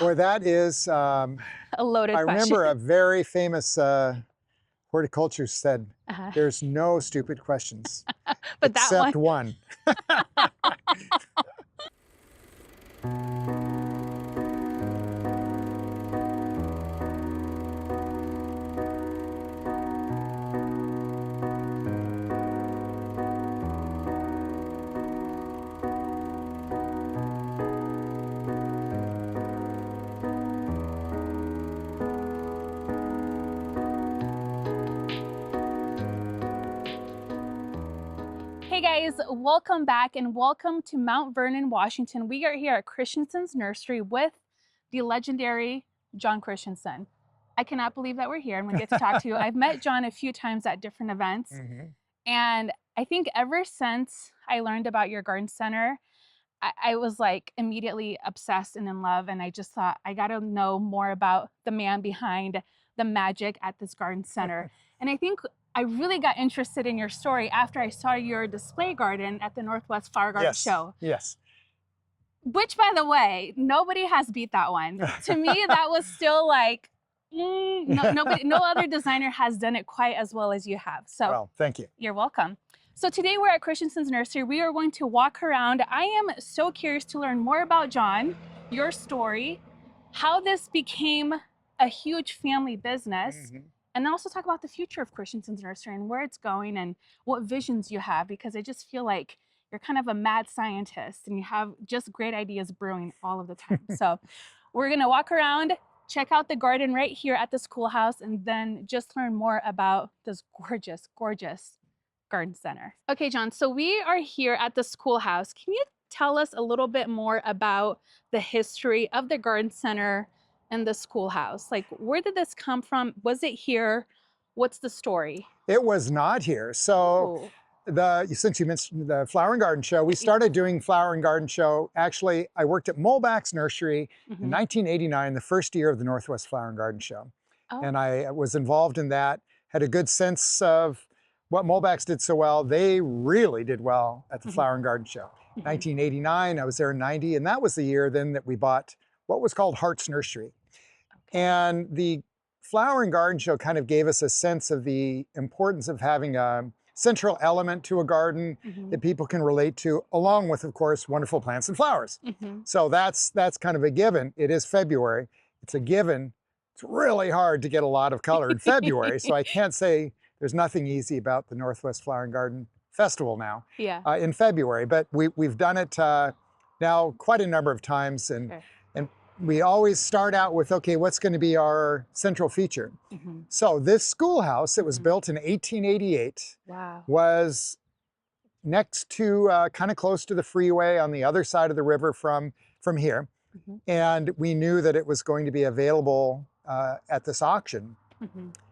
Or that is, A loaded I question. remember a very famous horticulturist said, there's no stupid questions, But that except one. Hey guys, welcome back and welcome to Mount Vernon, Washington. We are here at Christensens Nursery with the legendary John Christianson. I cannot believe that we're here and we get to talk to you. I've met John a few times at different events. And I think ever since I learned about your garden center, I was like immediately obsessed and in love. And I just thought, I got to know more about the man behind the magic at this garden center. And I think I really got interested in your story after I saw your display garden at the Northwest Flower Garden Show. Yes. Which, by the way, nobody has beat that one. To me, that was still like, no other designer has done it quite as well as you have. So, well, thank you. You're welcome. So today we're at Christensens Nursery. We are going to walk around. I am so curious to learn more about John, your story, how this became a huge family business, and then also talk about the future of Christensens Nursery and where it's going and what visions you have, because I just feel like you're kind of a mad scientist and you have just great ideas brewing all of the time. So we're gonna walk around, check out the garden right here at the schoolhouse, and then just learn more about this gorgeous, gorgeous garden center. Okay, John, so we are here at the schoolhouse. Can you tell us a little bit more about the history of the garden center and the schoolhouse? Like, where did this come from? Was it here? What's the story? It was not here. So since you mentioned the Flower and Garden Show, we started doing Flower and Garden Show. Actually, I worked at Mulbach's Nursery in 1989, the first year of the Northwest Flower and Garden Show. And I was involved in that, had a good sense of what Mulbach's did so well. They really did well at the Flower and Garden Show. 1989, I was there in 90, and that was the year then that we bought what was called Hart's Nursery. And the Flower and Garden Show kind of gave us a sense of the importance of having a central element to a garden that people can relate to, along with, of course, wonderful plants and flowers. So that's kind of a given. It is February. It's a given. It's really hard to get a lot of color in February, so I can't say there's nothing easy about the Northwest Flower and Garden Festival now in February, but we've done it now quite a number of times, and we always start out with, okay, what's going to be our central feature? So this schoolhouse that was built in 1888 was next to, kind of close to the freeway on the other side of the river from here. And we knew that it was going to be available at this auction.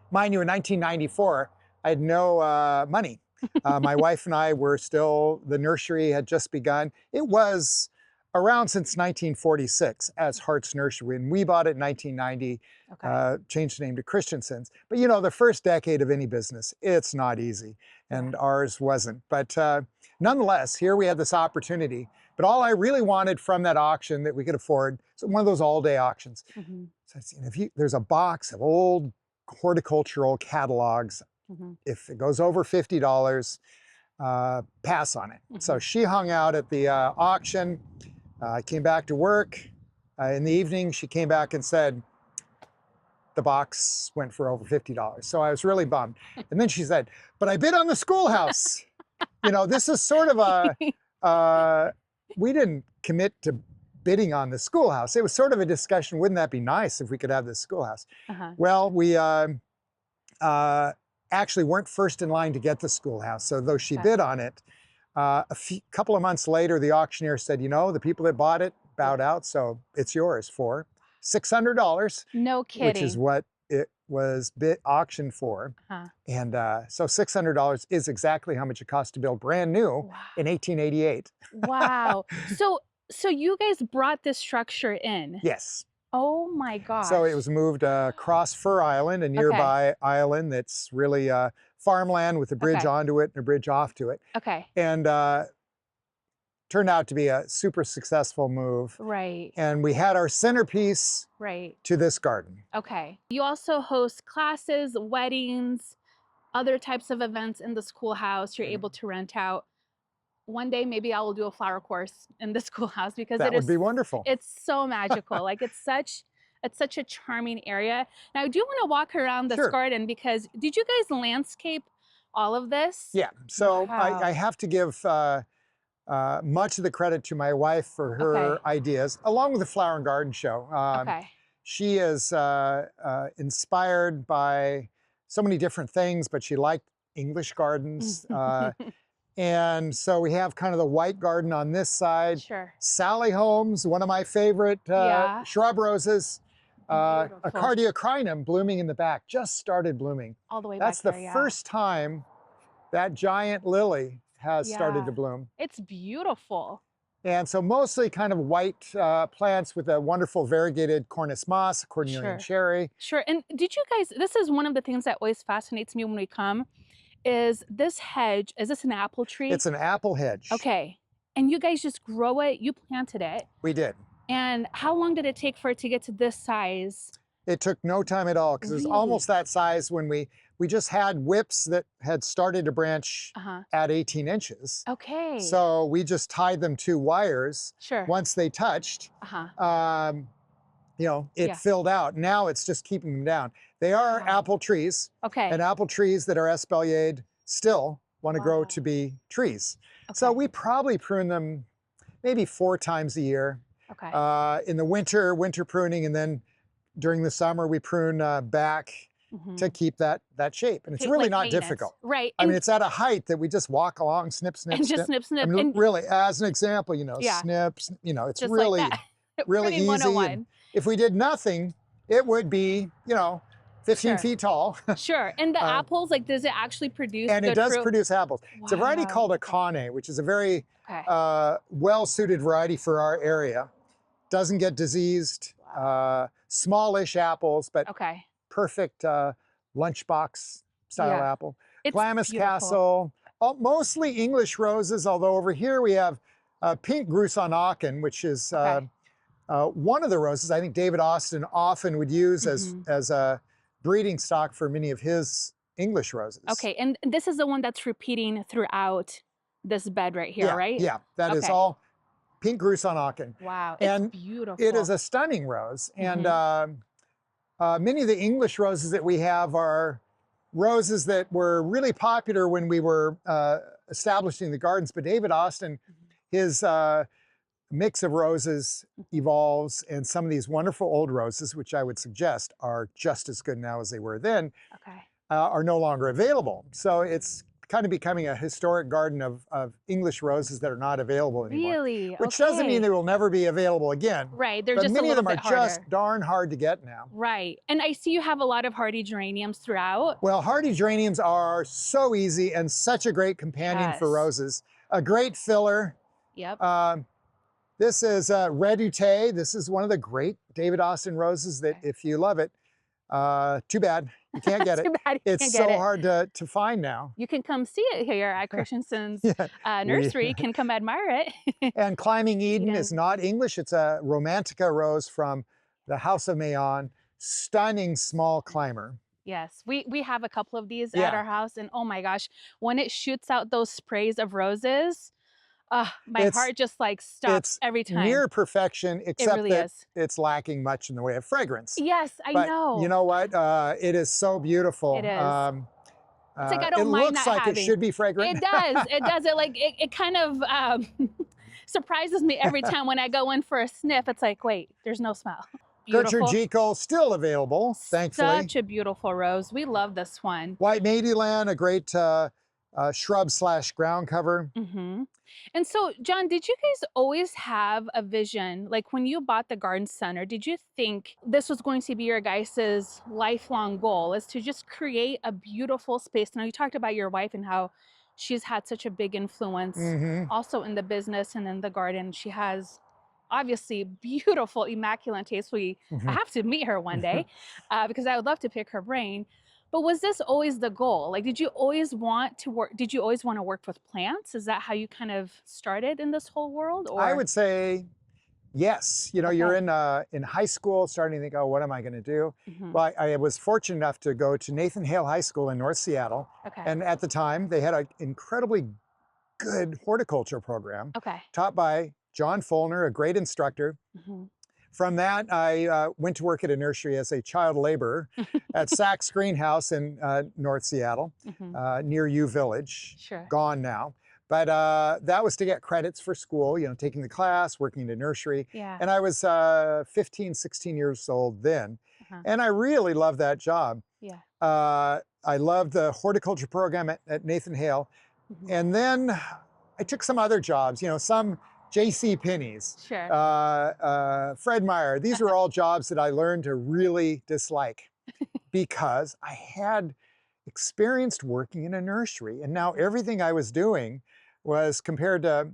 Mind you, in 1994, I had no money. My wife and I were still, the nursery had just begun. It was around since 1946 as Hart's Nursery, and we bought it in 1990, changed the name to Christensens. But you know, the first decade of any business, it's not easy, and ours wasn't. But nonetheless, here we had this opportunity. But all I really wanted from that auction that we could afford, so one of those all-day auctions. So there's a box of old horticultural catalogs. If it goes over $50, pass on it. So she hung out at the auction. I came back to work. In the evening, she came back and said, the box went for over $50. So I was really bummed. And then she said, but I bid on the schoolhouse. You know, this is sort of a, we didn't commit to bidding on the schoolhouse. It was sort of a discussion, wouldn't that be nice if we could have this schoolhouse? Well, we actually weren't first in line to get the schoolhouse. So though she bid on it, couple of months later, the auctioneer said, you know, the people that bought it bowed out, so it's yours for $600. No kidding. Which is what it was auctioned for. And so $600 is exactly how much it cost to build brand new in 1888. Wow. So you guys brought this structure in? Yes. Oh my gosh. So it was moved across Fir Island, a nearby island that's really farmland with a bridge onto it and a bridge off to it. And turned turned out to be a super successful move. Right. And we had our centerpiece to this garden. Okay. You also host classes, weddings, other types of events in the schoolhouse. You're able to rent out. One day, maybe I will do a flower course in the schoolhouse because that would be wonderful. It's so magical. Like it's such a charming area. Now I do want to walk around this garden because did you guys landscape all of this? Yeah. So I have to give much of the credit to my wife for her ideas, along with the Flower and Garden Show. She is inspired by so many different things, but she liked English gardens. And so we have kind of the white garden on this side. Sally Holmes, one of my favorite shrub roses. A cardiocrinum blooming in the back, just started blooming. All the way That's back the there, first time that giant lily has started to bloom. It's beautiful. And so mostly kind of white plants with a wonderful variegated cornus moss, cornelian cherry. And did you guys, this is one of the things that always fascinates me when we come, is this hedge, is this an apple tree? It's an apple hedge. Okay. And you guys just grow it, you planted it. We did. And how long did it take for it to get to this size? It took no time at all because it was almost that size when we just had whips that had started to branch at 18 inches. Okay. So we just tied them to wires. Once they touched, you know, it filled out. Now it's just keeping them down. They are apple trees. And apple trees that are espaliered still want to grow to be trees. So we probably prune them maybe 4 times a year. In the winter pruning, and then during the summer we prune back to keep that shape. And it's really not difficult. I mean, it's at a height that we just walk along, snip, snip, and snip. Just snip, snip. I mean, really, as an example, you know, snips, you know, it's just really, like really easy. And if we did nothing, it would be, you know, 15 feet tall. And the apples, like, does it actually produce And good it does fruit? produce apples. It's a variety called a Kane, which is a very well-suited variety for our area. Doesn't get diseased, smallish apples, but perfect lunchbox style apple. Glamis Castle, mostly English roses, although over here we have pink Grusonaken, which is one of the roses I think David Austin often would use as a breeding stock for many of his English roses. And this is the one that's repeating throughout this bed right here, right? Yeah, that is all pink Grusonaken. Wow, and it's beautiful. It is a stunning rose. And many of the English roses that we have are roses that were really popular when we were establishing the gardens. But David Austin, his mix of roses evolves, and some of these wonderful old roses, which I would suggest are just as good now as they were then, are no longer available. So it's kind of becoming a historic garden of English roses that are not available anymore. Really? Which doesn't mean they will never be available again. They're just many a of them bit are harder. just darn hard to get now. And I see you have a lot of hardy geraniums throughout. Well, hardy geraniums are so easy and such a great companion for roses. A great filler. This is Redoute. This is one of the great David Austin roses that if you love it, too bad you can't get it. It's so hard to find now. You can come see it here at Christensen's Nursery. You can come admire it. And Climbing Eden is not English. It's a Romantica rose from the House of Mayon. Stunning small climber. Yes, we have a couple of these at our house, and oh my gosh, when it shoots out those sprays of roses, my heart just like stops every time. It's near perfection, except really that it's lacking much in the way of fragrance. Yes, I know. You know what? It is so beautiful. It is. It's like I don't mind It looks like having. it should be fragrant. It does. It does. It kind of surprises me every time when I go in for a sniff. It's like, wait, there's no smell. Beautiful. Gertrude still available, thankfully. Such a beautiful rose. We love this one. White Madyland, a great shrub / ground cover. And so, John, did you guys always have a vision? Like when you bought the garden center, did you think this was going to be your guys' lifelong goal, is to just create a beautiful space? Now, you talked about your wife and how she's had such a big influence also in the business and in the garden. She has obviously beautiful, immaculate taste. I have to meet her one day because I would love to pick her brain. But was this always the goal? Like, did you always want to work? Did you always want to work with plants? Is that how you kind of started in this whole world, I or? would say yes. You know, you're Okay. in high school, starting to think, oh, what am I going to do? Hmm. Well, I was fortunate enough to go to Nathan Hale High School in North Seattle, Okay. and at the time they had an incredibly good horticulture program Okay. taught by John Fulner, a great instructor. Hmm. From that, I went to work at a nursery as a child laborer at Saks Greenhouse in North Seattle, Hmm. near U Village, Sure. gone now. But that was to get credits for school, you know, taking the class, working in a nursery. Yeah. And I was 15, 16 years old then. Uh-huh. And I really loved that job. Yeah. I loved the horticulture program at Nathan Hale. Hmm. And then I took some other jobs, you know, some J.C. Penney's, Sure. Fred Meyer. These were all jobs that I learned to really dislike because I had experienced working in a nursery. And now everything I was doing was compared to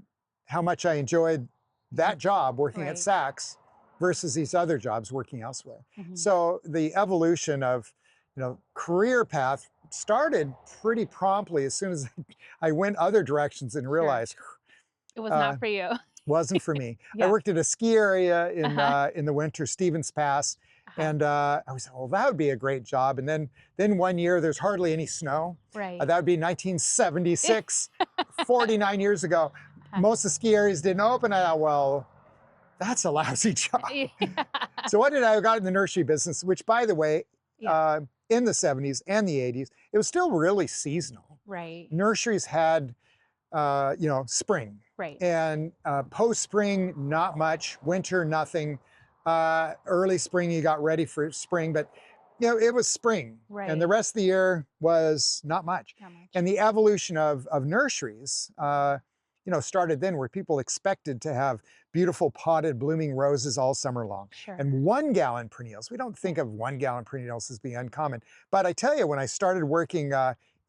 how much I enjoyed that job working at Right. Saks versus these other jobs working elsewhere. Hmm. So the evolution of, you know, career path started pretty promptly as soon as I went other directions and realized It was not for you. wasn't for me. I Yeah. worked at a ski area Uh-huh. in the winter, Stevens Pass, Uh-huh. and I was, well, that would be a great job. And then one year there's hardly any snow. Right. That would be 1976, 49 years ago. Uh-huh. Most of the ski areas didn't open. I thought, well, that's a lousy job. Yeah. So what did I got in the nursery business, which by the way, Yeah. in the 70s and the 80s, it was still really seasonal. Right. Nurseries had, you know, spring. Right. And post-spring, not much. Winter, nothing. Early spring, you got ready for spring, but you know, it was spring. Right. And the rest of the year was not much. Not much. And the evolution of nurseries, you know, started then where people expected to have beautiful potted blooming roses all summer long. Sure. And 1-gallon perennials. We don't think of 1-gallon perennials as being uncommon. But I tell you, when I started working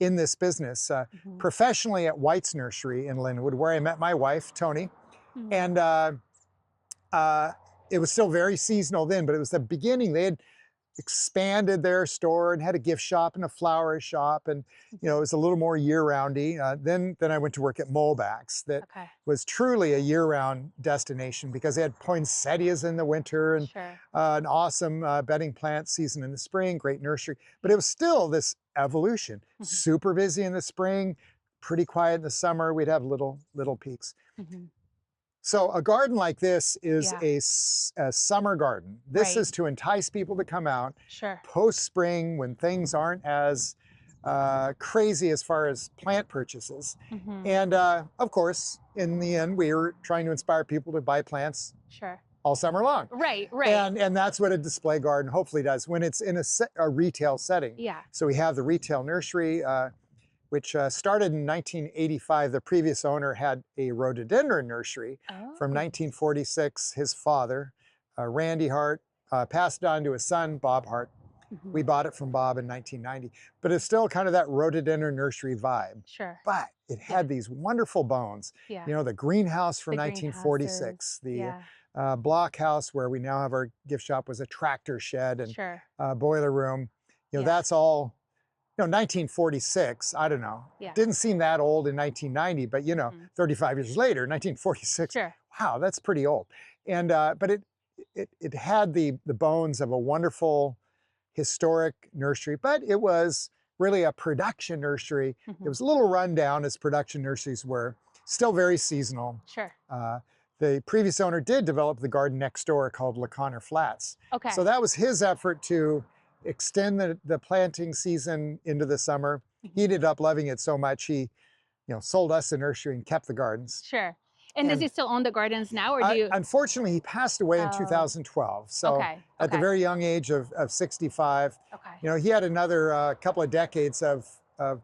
in this business Mhm. professionally at White's Nursery in Linwood, where I met my wife, Tony. Mhm. And it was still very seasonal then, but it was the beginning. They had expanded their store and had a gift shop and a flower shop, and you know, it was a little more year-roundy. Then I went to work at Molbach's, that Okay. was truly a year-round destination because they had poinsettias in the winter and Sure. an awesome bedding plant season in the spring, great nursery. But it was still this evolution. Mhm. Super busy in the spring, pretty quiet in the summer. We'd have little peaks. Mhm. So a garden like this is Yeah. a summer garden. This Right. is to entice people to come out Sure. post-spring when things aren't as crazy as far as plant purchases. Mhm. And of course, in the end, we were trying to inspire people to buy plants Sure. all summer long. Right. Right. And that's what a display garden hopefully does when it's in a retail setting. Yeah. So we have the retail nursery, which started in 1985. The previous owner had a rhododendron nursery from Oh. 1946. His father, Randy Hart, passed it on to his son, Bob Hart. Mhm. We bought it from Bob in 1990, but it's still kind of that rhododendron nursery vibe. Sure. But it had these wonderful bones. Yeah. You know, the greenhouse from The 1946, greenhouses. the Yeah. block house where we now have our gift shop was a tractor shed and Sure. boiler room. You know, Yeah. that's all, you know, 1946, I don't know. Yeah. Didn't seem that old in 1990, but you know, Mhm. 35 years later, 1946, Sure. wow, that's pretty old. And but it had the bones of a wonderful historic nursery, but it was really a production nursery. It Mhm. was a little run down as production nurseries were, still very seasonal. Sure. The previous owner did develop the garden next door called LeConner Flats. Okay. So that was his effort to extend the planting season into the summer. Mhm. He ended up loving it so much, he, you know, sold us the nursery and kept the gardens. Sure. And does And he still own the gardens now, or do you? Unfortunately, he passed away in Oh. 2012. So Okay. at the Okay. very young age of 65, Okay. you know, he had another couple of decades of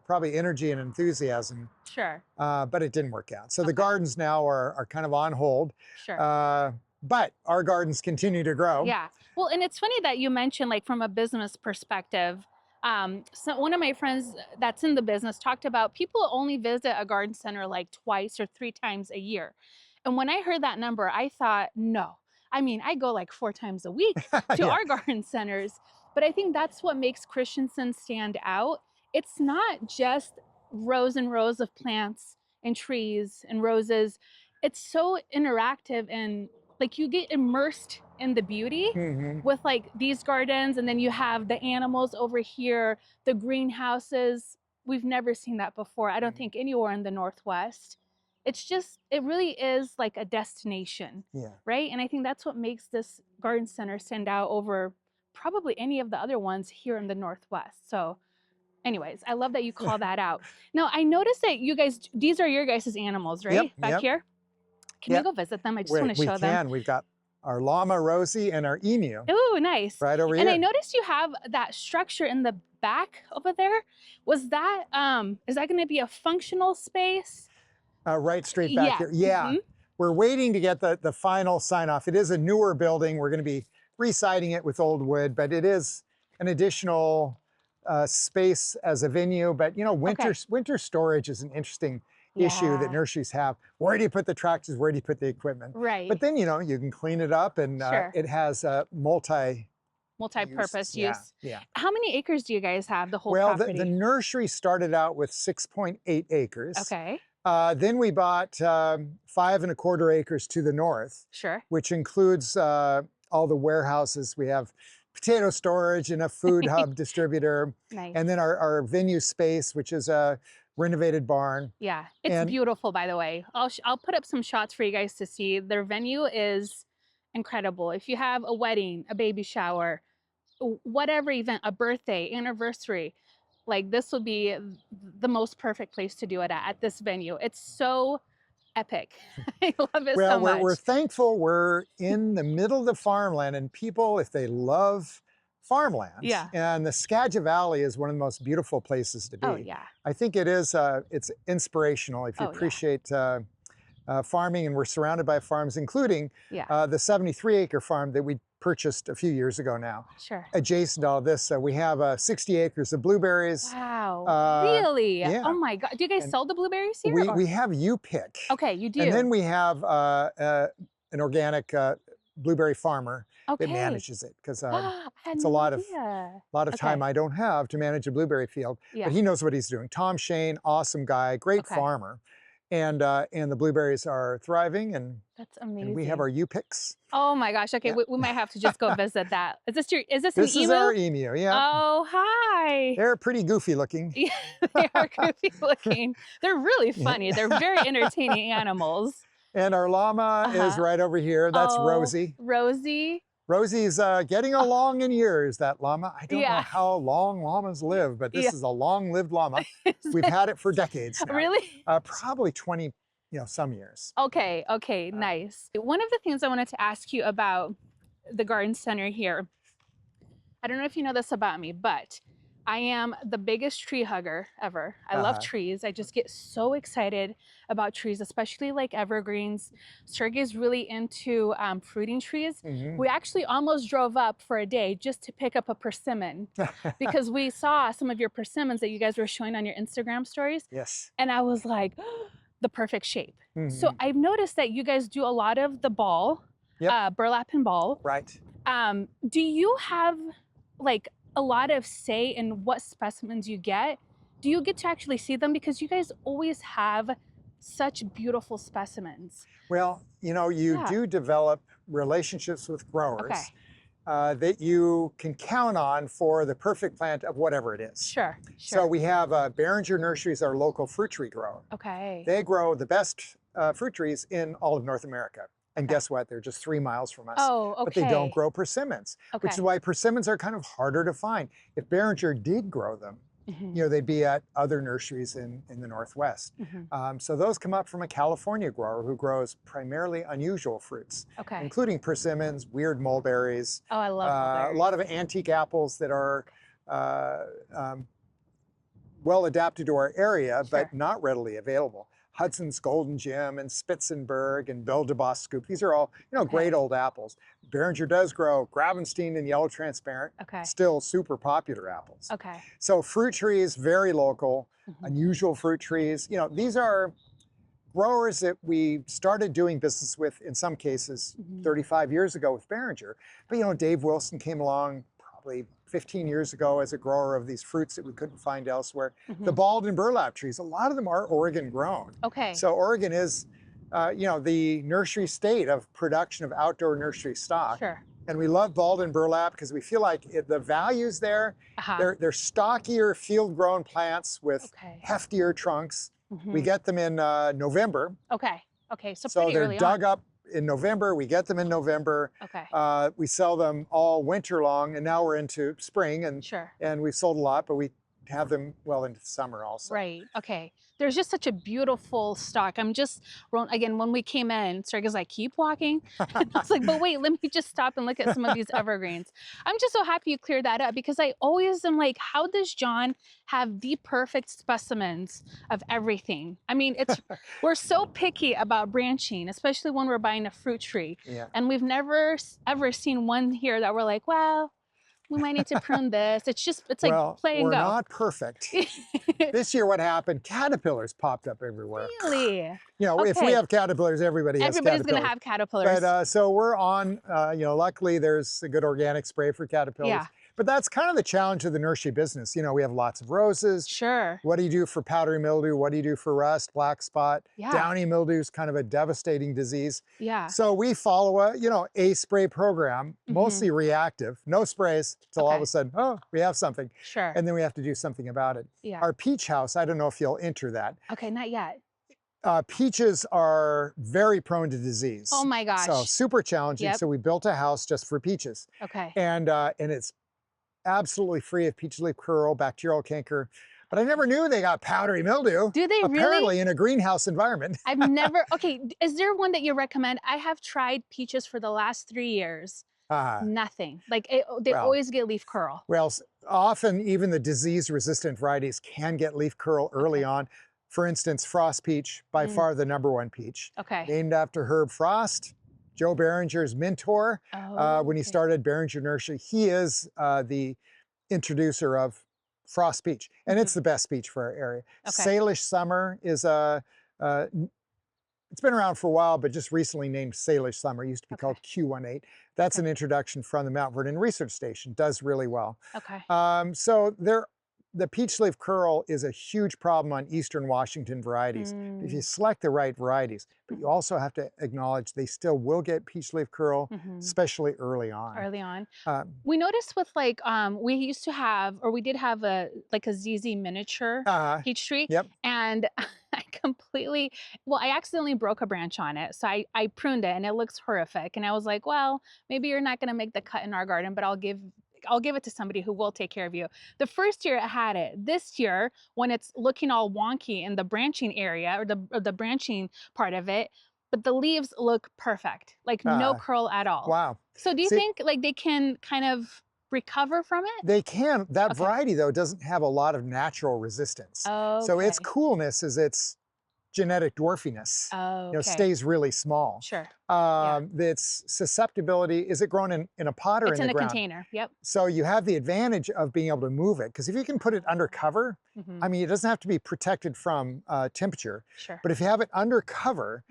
probably energy and enthusiasm, Sure. but it didn't work out. So the Okay. gardens now are kind of on hold. Sure. But our gardens continue to grow. Yeah. Well, and it's funny that you mentioned, like, from a business perspective. So one of my friends that's in the business talked about people only visit a garden center like twice or 3 times a year. And when I heard that number, I thought, no. I mean, I go like 4 times a week to Yeah. our garden centers. But I think that's what makes Christensen stand out. It's not just rows and rows of plants and trees and roses. It's so interactive, and like you get immersed in the beauty with like these gardens, and then you have the animals over here, the greenhouses. We've never seen that before. I don't think anywhere in the Northwest. It's just, it really is like a destination, right? And I think that's what makes this garden center stand out over probably any of the other ones here in the Northwest. So anyways, I love that you call that out. Now, I noticed that you guys, these are your guys' animals, right? Back here? Can we go visit them? I just want to show them. We can. We've got our llama, Rosie, and our emu. Ooh, nice. Right over here. And I noticed you have that structure in the back over there. Was that, is that going to be a functional space? Right straight back here. Yeah. We're waiting to get the final sign off. It is a newer building. We're going to be residing it with old wood, but it is an additional space as a venue. But you know, winter storage is an interesting issue that nurseries have. Where do you put the tractors? Where do you put the equipment? Right. But then, you know, you can clean it up, and it has a multi-purpose use. Yeah. How many acres do you guys have, the whole property? Well, the nursery started out with 6.8 acres. Okay. Then we bought 5.25 acres to the north. Sure. Which includes all the warehouses. We have potato storage and a food hub distributor. Nice. And then our venue space, which is a renovated barn. Yeah, it's beautiful, by the way. I'll put up some shots for you guys to see. Their venue is incredible. If you have a wedding, a baby shower, whatever event, a birthday, anniversary, like this would be the most perfect place to do it at this venue. It's so epic. I love it so much. We're thankful we're in the middle of the farmland, and people, if they love farmland, and the Skagit Valley is one of the most beautiful places to be. Oh, yeah. I think it is, it's inspirational if you appreciate farming, and we're surrounded by farms, including the 73-acre farm that we purchased a few years ago now. Sure. Adjacent to all this, we have 60 acres of blueberries. Wow, really? Yeah. Oh my God. Do you guys sell the blueberries here? We have U-Pick. Okay, you do. And then we have an organic blueberry farmer that manages it, because it's a lot of time I don't have to manage a blueberry field. But he knows what he's doing. Tom Shane, awesome guy, great farmer. And the blueberries are thriving, and that's amazing. And we have our U-Picks. Oh my gosh! Okay, we might have to just go visit that. Is this an emu? This is our emu. Yeah. Oh, hi. They're pretty goofy looking. Yeah, they are goofy looking. They're really funny. They're very entertaining animals. And our llama is right over here. That's Rosie. Rosie. Rosie's getting along in years, that llama. I don't know how long llamas live, but this is a long-lived llama. We've had it for decades now. Really? Probably 20, some years. Okay, nice. One of the things I wanted to ask you about the garden center here, I don't know if you know this about me, but I am the biggest tree hugger ever. I love trees. I just get so excited about trees, especially like evergreens. Sergey's really into fruiting trees. We actually almost drove up for a day just to pick up a persimmon because we saw some of your persimmons that you guys were showing on your Instagram stories. Yes. And I was like, the perfect shape. So I've noticed that you guys do a lot of the ball, burlap and ball. Right. Do you have like a lot of say in what specimens you get? Do you get to actually see them? Because you guys always have such beautiful specimens. Well, you do develop relationships with growers that you can count on for the perfect plant of whatever it is. Sure. So we have Behringer Nurseries, our local fruit tree grower. Okay. They grow the best fruit trees in all of North America. And guess what? They're just 3 miles from us. Oh, okay. But they don't grow persimmons, which is why persimmons are kind of harder to find. If Behringer did grow them, they'd be at other nurseries in the Northwest. So those come up from a California grower who grows primarily unusual fruits, including persimmons, weird mulberries. Oh, I love mulberries. A lot of antique apples that are well adapted to our area, but not readily available. Hudson's Golden Gem and Spitzenberg and Belle de Boss Scoop. These are all, great old apples. Behringer does grow Gravenstein and Yellow Transparent, still super popular apples. So fruit trees, very local, unusual fruit trees. These are growers that we started doing business with, in some cases, 35 years ago with Behringer. But, Dave Wilson came along probably 15 years ago as a grower of these fruits that we couldn't find elsewhere. The bald and burlap trees, a lot of them are Oregon grown. Okay. So Oregon is, you know, the nursery state of production of outdoor nursery stock. Sure. And we love bald and burlap because we feel like the values there, they're stockier field-grown plants with heftier trunks. We get them in November. Okay. Okay. So So pretty they're early dug on. up in November. We get them in November. Okay. We sell them all winter long, and now we're into spring, and Sure. and we've sold a lot, but we have them well into the summer also. Right. Okay. There's just such a beautiful stock. I'm just, again, when we came in, Sergey's like, keep walking. And I was like, but wait, let me just stop and look at some of these evergreens. I'm just so happy you cleared that up because I always am like, how does John have the perfect specimens of everything? I mean, we're so picky about branching, especially when we're buying a fruit tree. Yeah. And we've never ever seen one here that we're like, well, we might need to prune this. It's like play and we're go. not perfect. This year, what happened? Caterpillars popped up everywhere. Really? You know, if we have caterpillars, everybody's going to have caterpillars. But so we're on, you know, luckily there's a good organic spray for caterpillars. Yeah. But that's kind of the challenge of the nursery business. You know, we have lots of roses. Sure. What do you do for powdery mildew? What do you do for rust, black spot? Yeah. Downy mildew is kind of a devastating disease. Yeah. So we follow a spray program, mostly reactive, no sprays until all of a sudden, oh, we have something. Sure. And then we have to do something about it. Yeah. Our peach house, I don't know if you'll enter that. Okay, not yet. Peaches are very prone to disease. Oh my gosh. So super challenging. Yep. So we built a house just for peaches. Okay. And it's absolutely free of peach leaf curl, bacterial canker. But I never knew they got powdery mildew. Do they really? Apparently in a greenhouse environment. I've never, okay, is there one that you recommend? I have tried peaches for the last 3 years. Nothing. Like they always get leaf curl. Well, often even the disease-resistant varieties can get leaf curl early on. For instance, Frost peach, by far the #1 peach. Okay. Named after Herb Frost, Joe Behringer's mentor. When he started Behringer Nursery, he is the introducer of Frost peach, and it's the best peach for our area. Salish Summer is it's been around for a while, but just recently named Salish Summer. It used to be called Q18. That's an introduction from the Mount Vernon Research Station. Does really well. Okay. So the peach leaf curl is a huge problem on Eastern Washington varieties. If you select the right varieties, but you also have to acknowledge they still will get peach leaf curl, especially early on. Early on. We noticed with like, we used to have, or we did have a ZZ miniature peach tree. Yep. And I I accidentally broke a branch on it. So I pruned it and it looks horrific. And I was like, well, maybe you're not going to make the cut in our garden, but I'll give it to somebody who will take care of you. The first year it had it. This year, when it's looking all wonky in the branching area or the branching part of it, but the leaves look perfect, like no curl at all. Wow. So do you think like they can kind of recover from it? They can. That variety though doesn't have a lot of natural resistance. So its coolness is its genetic dwarfiness. Stays really small. Sure. Its susceptibility, is it grown in a pot or in the ground? It's in a container. Yep. So you have the advantage of being able to move it, because if you can put it under cover, I mean, it doesn't have to be protected from temperature. Sure. But if you have it under cover,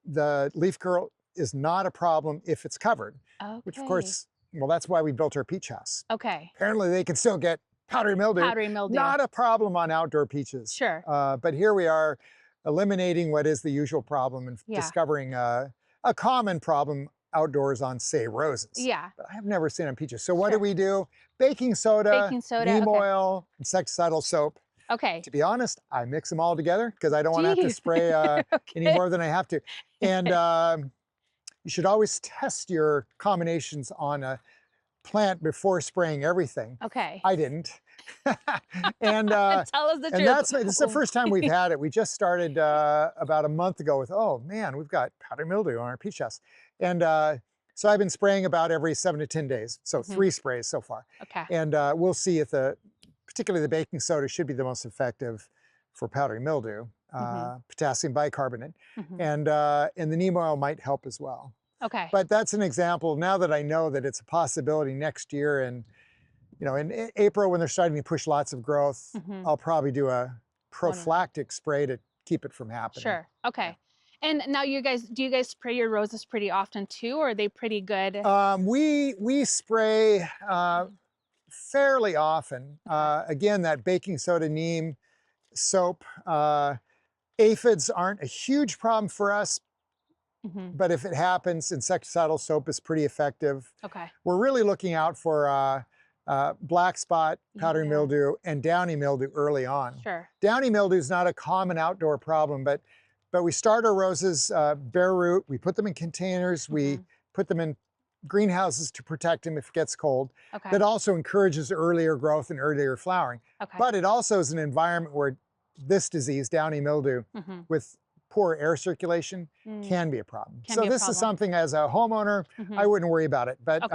the leaf curl is not a problem if it's covered. Which of course, well, that's why we built our peach house. Okay. Apparently they can still get powdery mildew. Powdery mildew. Not a problem on outdoor peaches. Sure. But here we are eliminating what is the usual problem and discovering a common problem outdoors on, say, roses. Yeah. But I have never seen on peaches. So what do we do? Baking soda, neem oil, insecticidal soap. Okay. To be honest, I mix them all together because I don't want to have to spray any more than I have to. And you should always test your combinations on a plant before spraying everything. Okay. I didn't. And tell us the truth. This is the first time we've had it. We just started about a month ago with, oh man, we've got powdery mildew on our peach house. And so I've been spraying about every 7 to 10 days. So 3 sprays so far. Okay. And we'll see if particularly the baking soda should be the most effective for powdery mildew, potassium bicarbonate, and the neem oil might help as well. Okay. But that's an example. Now that I know that it's a possibility next year, and in April when they're starting to push lots of growth, I'll probably do a prophylactic spray to keep it from happening. Sure. Okay. And now do you guys spray your roses pretty often too, or are they pretty good? We spray fairly often. Again, that baking soda, neem, soap. Aphids aren't a huge problem for us, but if it happens, insecticidal soap is pretty effective. Okay. We're really looking out for black spot, powdery mildew, and downy mildew early on. Sure. Downy mildew is not a common outdoor problem, but we start our roses bare root. We put them in containers. We put them in greenhouses to protect them if it gets cold. Okay. That also encourages earlier growth and earlier flowering. Okay. But it also is an environment where this disease, downy mildew, with poor air circulation can be a problem. So this is something as a homeowner, I wouldn't worry about it. But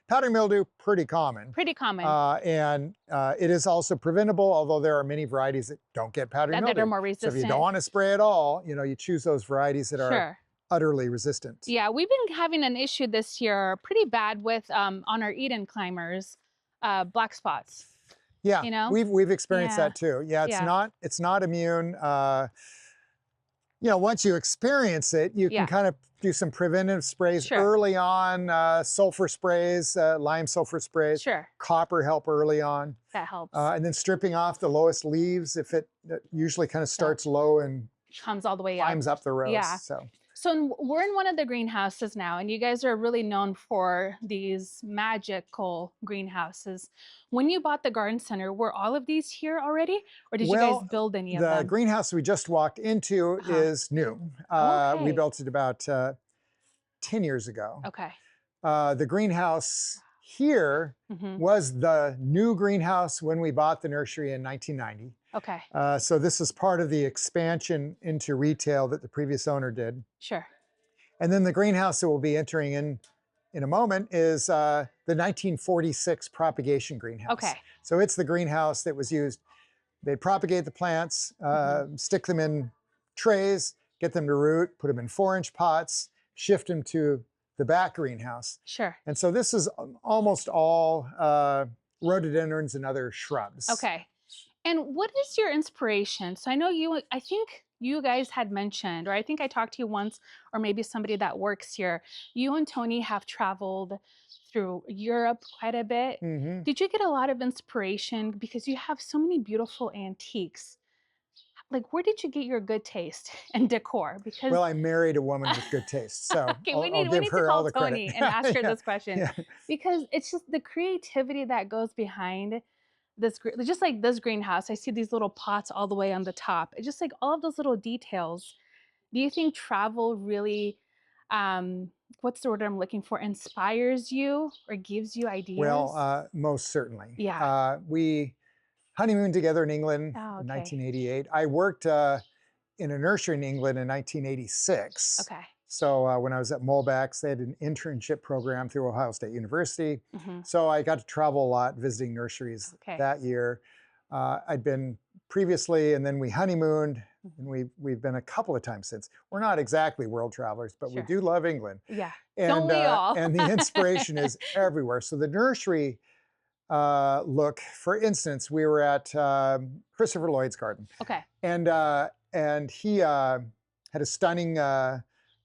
powdery mildew, pretty common. Pretty common. And it is also preventable, although there are many varieties that don't get powdery mildew. That are more resistant. So if you don't want to spray at all, you know, you choose those varieties that are utterly resistant. Yeah, we've been having an issue this year, pretty bad with on our Eden climbers, black spots. Yeah, you know? we've experienced that too. Yeah, it's not immune. You know, once you experience it, you can kind of do some preventive sprays early on, sulfur sprays, lime sulfur sprays. Sure. Copper help early on. That helps. And then stripping off the lowest leaves if it usually kind of starts low and comes all the way climbs up the rows. Yeah. So we're in one of the greenhouses now, and you guys are really known for these magical greenhouses. When you bought the garden center, were all of these here already, or did you guys build any of them? The greenhouse we just walked into is new. We built it about 10 years ago. Okay. The greenhouse here was the new greenhouse when we bought the nursery in 1990. Okay. So this is part of the expansion into retail that the previous owner did. Sure. And then the greenhouse that we'll be entering in a moment is the 1946 propagation greenhouse. Okay. So it's the greenhouse that was used. They'd propagate the plants, stick them in trays, get them to root, put them in 4-inch pots, shift them to the back greenhouse. Sure. And so this is almost all rhododendrons and other shrubs. Okay. And what is your inspiration? So I know I think you guys had mentioned, or I think I talked to you once, or maybe somebody that works here. You and Tony have traveled through Europe quite a bit. Did you get a lot of inspiration? Because you have so many beautiful antiques. Like, where did you get your good taste and decor? Because I married a woman with good taste, so okay, we need to call Tony and ask her this question, because it's just the creativity that goes behind this, just like this greenhouse. I see these little pots all the way on the top. It's just like all of those little details. Do you think travel really, what's the word I'm looking for, inspires you or gives you ideas? Well, most certainly. Yeah. We honeymooned together in England in 1988. I worked in a nursery in England in 1986. Okay. So when I was at Molbach's, they had an internship program through Ohio State University. So I got to travel a lot, visiting nurseries that year. I'd been previously, and then we honeymooned, and we've been a couple of times since. We're not exactly world travelers, but we do love England. Yeah, and, don't we all? And the inspiration is everywhere. So the nursery look, for instance, we were at Christopher Lloyd's garden. Okay. And he had a stunning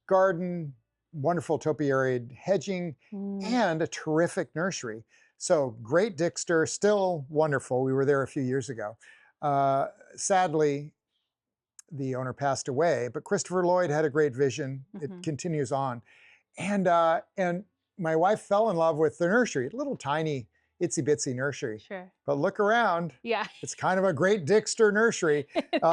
garden, wonderful topiary hedging, and a terrific nursery. So great Dixter, still wonderful. We were there a few years ago. Sadly, the owner passed away, but Christopher Lloyd had a great vision. It continues on. And my wife fell in love with the nursery, little tiny itsy bitsy nursery. Sure. But look around. Yeah. It's kind of a great Dixter nursery,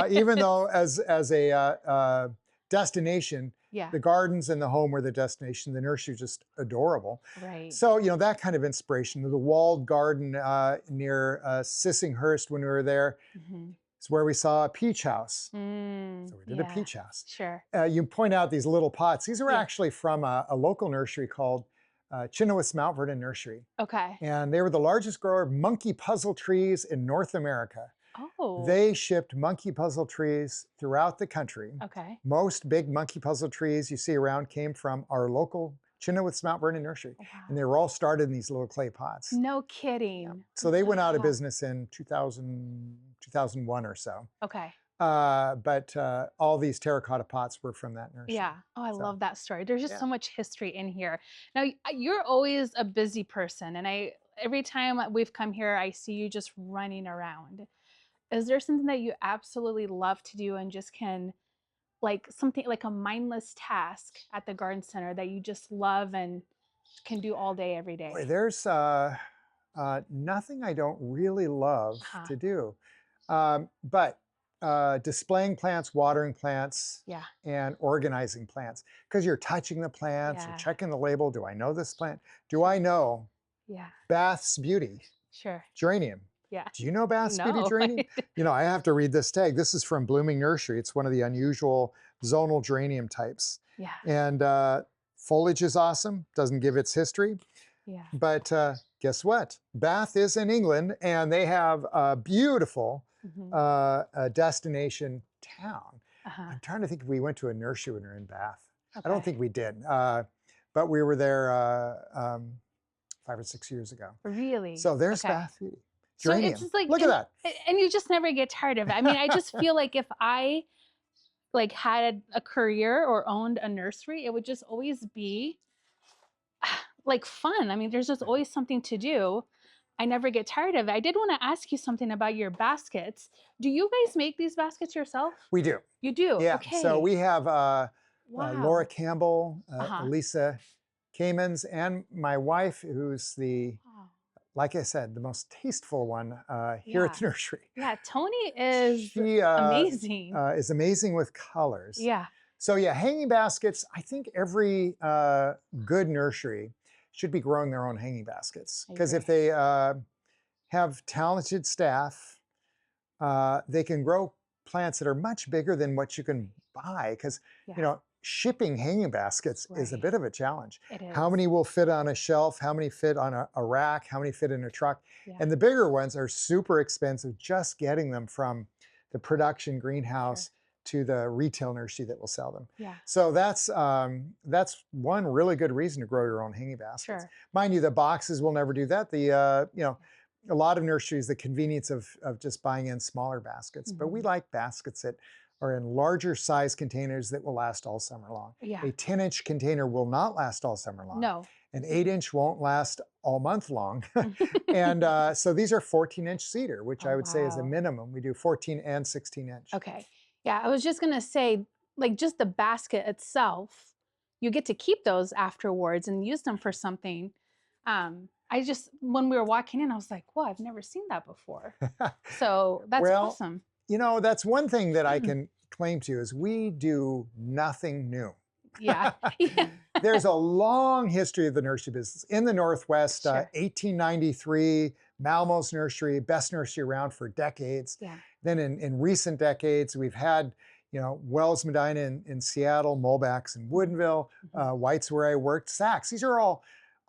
even though as a destination, the gardens and the home were the destination. The nursery is just adorable. Right. So, you know, that kind of inspiration. The walled garden near Sissinghurst when we were there, it's where we saw a peach house. So we did a peach house. Sure. You point out these little pots. These were actually from a local nursery called Chenoweth's Mount Vernon Nursery. Okay. And they were the largest grower of monkey puzzle trees in North America. Oh. They shipped monkey puzzle trees throughout the country. Okay. Most big monkey puzzle trees you see around came from our local Chenoweth's Mount Vernon Nursery. Wow. And they were all started in these little clay pots. No kidding. Yeah. So they went out of business in 2001 or so. Okay. But all these terracotta pots were from that nursery. Yeah. Oh, I love that story. There's just so much history in here. Now, you're always a busy person, and every time we've come here, I see you just running around. Is there something that you absolutely love to do and just can, like something like a mindless task at the garden center that you just love and can do all day, every day? Boy, there's nothing I don't really love to do. But displaying plants, watering plants, Yeah. and organizing plants. Because you're touching the plants, Yeah. you're checking the label. Do I know this plant? Do I know Yeah. Bath's Beauty Sure. geranium? Yeah. Do you know Bath's Beauty No. geranium? You know, I have to read this tag. This is from Blooming Nursery. It's one of the unusual zonal geranium types. Yeah. And foliage is awesome. Doesn't give its history. Yeah. But guess what? Bath is in England, and they have a beautiful destination town. I'm trying to think if we went to a nursery when we were in Bath. Okay. I don't think we did, but we were there 5 or 6 years ago. Really? So there's Okay. Bath Beauty. So Geranium. it's just like, Look at that. And you just never get tired of it. I mean, I just feel like if I like had a career or owned a nursery, it would just always be like fun. I mean, there's just always something to do. I never get tired of it. I did want to ask you something about your baskets. Do you guys make these baskets yourself? We do. You do? Yeah. Okay. So we have Wow. Laura Campbell, Elisa Kamens, and my wife, who's the, like I said, the most tasteful one here at the nursery. Yeah, Tony is She amazing. is amazing with colors. Yeah. So yeah, hanging baskets. I think every good nursery should be growing their own hanging baskets, because if they have talented staff, they can grow plants that are much bigger than what you can buy. Because you know, shipping hanging baskets is a bit of a challenge. It is. How many will fit on a shelf? How many fit on a rack? How many fit in a truck? Yeah. And the bigger ones are super expensive, just getting them from the production greenhouse to the retail nursery that will sell them. Yeah. So that's one really good reason to grow your own hanging baskets. Sure. Mind you, the boxes will never do that. The you know, a lot of nurseries, the convenience of just buying in smaller baskets, but we like baskets that are in larger size containers that will last all summer long. Yeah. A 10-inch container will not last all summer long. No. An 8-inch won't last all month long. And so these are 14-inch cedar, which I would say is a minimum. We do 14 and 16-inch. Okay. Yeah, I was just gonna say, like, just the basket itself, you get to keep those afterwards and use them for something. I just, when we were walking in, I was like, "Whoa, I've never seen that before." So that's awesome. You know, that's one thing that I can claim to is we do nothing new. Yeah. There's a long history of the nursery business in the Northwest. 1893, Malmo's Nursery, best nursery around for decades. Yeah. Then in recent decades, we've had, you know, Wells Medina in Seattle, Mulbach's in Woodinville, White's where I worked, Saks. These are all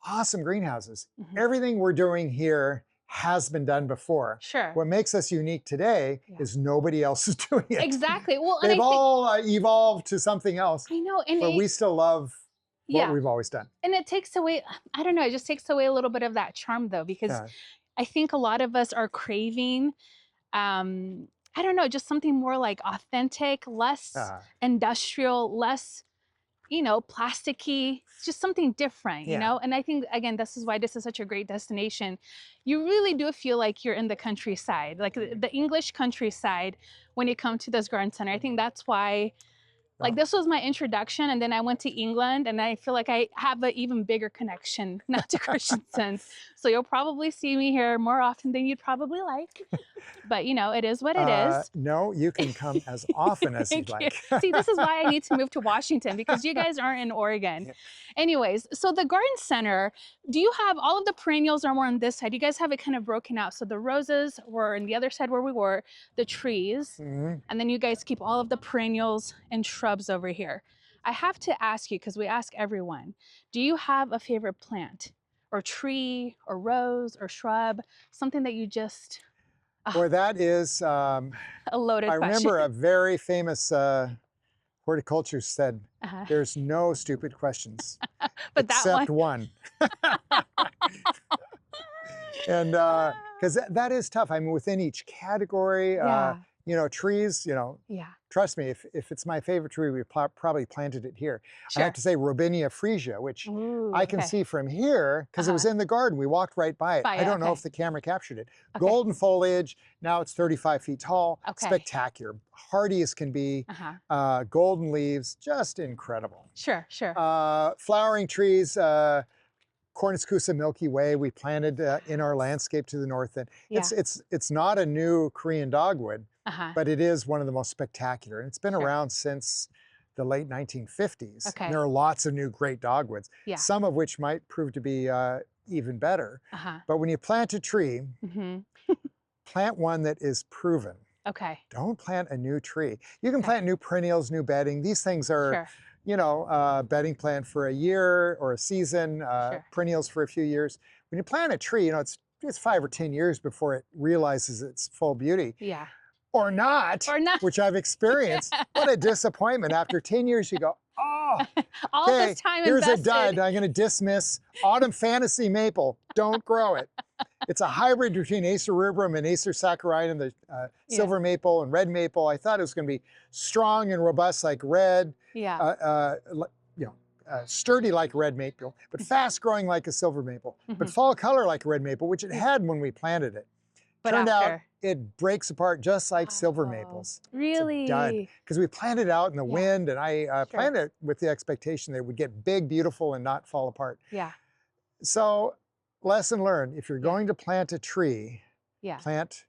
awesome greenhouses. Everything we're doing here has been done before. Sure. What makes us unique today is nobody else is doing it. Exactly. Well, they've all evolved to something else. I know, and but we still love what we've always done. And it takes away, I don't know, it just takes away a little bit of that charm though, because I think a lot of us are craving, I don't know, just something more like authentic, less industrial, less, you know, plasticky, just something different, you know? And I think, again, this is why this is such a great destination. You really do feel like you're in the countryside, like the English countryside when you come to this garden center. I think that's why, like, this was my introduction, and then I went to England, and I feel like I have an even bigger connection now to Christensens. So you'll probably see me here more often than you'd probably like. But, you know, it is what it is. No, you can come as often as you'd like. See, this is why I need to move to Washington, because you guys aren't in Oregon. Anyways, so the garden center, do you have all of the perennials are more on this side? You guys have it kind of broken out. So the roses were on the other side where we were, the trees, and then you guys keep all of the perennials and shrubs over here. I have to ask you, because we ask everyone, do you have a favorite plant or tree or rose or shrub, something that you just... Or that is a loaded question. I remember a very famous horticulturist said, there's no stupid questions, but except one. And because that is tough. I mean, within each category, you know, trees, you know, trust me, if it's my favorite tree, we probably planted it here. I Sure. have to say Robinia freesia, which Ooh, I can see from here because it was in the garden. We walked right by it. I don't know if the camera captured it. Okay. Golden foliage, now it's 35 feet tall, Okay. spectacular, hardy as can be, golden leaves, just incredible. Sure, sure. Flowering trees, Cornuscusa Milky Way, we planted in our landscape to the north. And it's not a new Korean dogwood, but it is one of the most spectacular. And it's been around since the late 1950s. Okay. And there are lots of new great dogwoods, Yeah. some of which might prove to be even better. But when you plant a tree, plant one that is proven. Okay. Don't plant a new tree. You can plant new perennials, new bedding. These things are, you know, bedding plant for a year or a season, perennials for a few years. When you plant a tree, you know, it's 5 or 10 years before it realizes its full beauty. Yeah. Or not, which I've experienced. What a disappointment. After 10 years, you go, oh, all this time here's invested. a dud. I'm going to dismiss Autumn Fantasy Maple. Don't grow it. It's a hybrid between Acer rubrum and Acer saccharinum, the silver maple and red maple. I thought it was going to be strong and robust like red, sturdy like red maple, but fast growing like a silver maple, but fall color like a red maple, which it had when we planted it. But turned out it breaks apart just like silver maples. Really? Because we planted it out in the wind, and I planted it with the expectation that it would get big, beautiful, and not fall apart. Yeah. So, lesson learned, if you're going to plant a tree, plant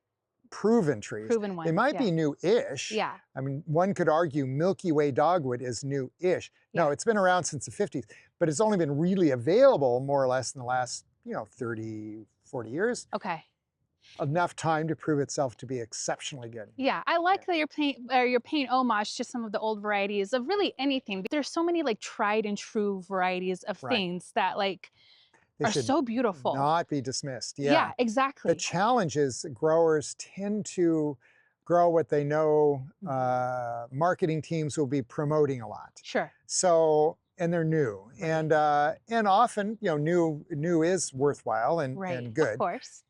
proven trees. Proven ones. They might be new-ish. Yeah. I mean, one could argue Milky Way dogwood is new-ish. No, it's been around since the 50s, but it's only been really available more or less in the last, 30, 40 years. Okay. Enough time to prove itself to be exceptionally good. Yeah, I like that you're paying homage to some of the old varieties of really anything. There's so many like tried and true varieties of things that like are so beautiful. Not be dismissed. Yeah, exactly. The challenge is growers tend to grow what they know marketing teams will be promoting a lot. Sure. So, and they're new, and often new is worthwhile and good. Of course.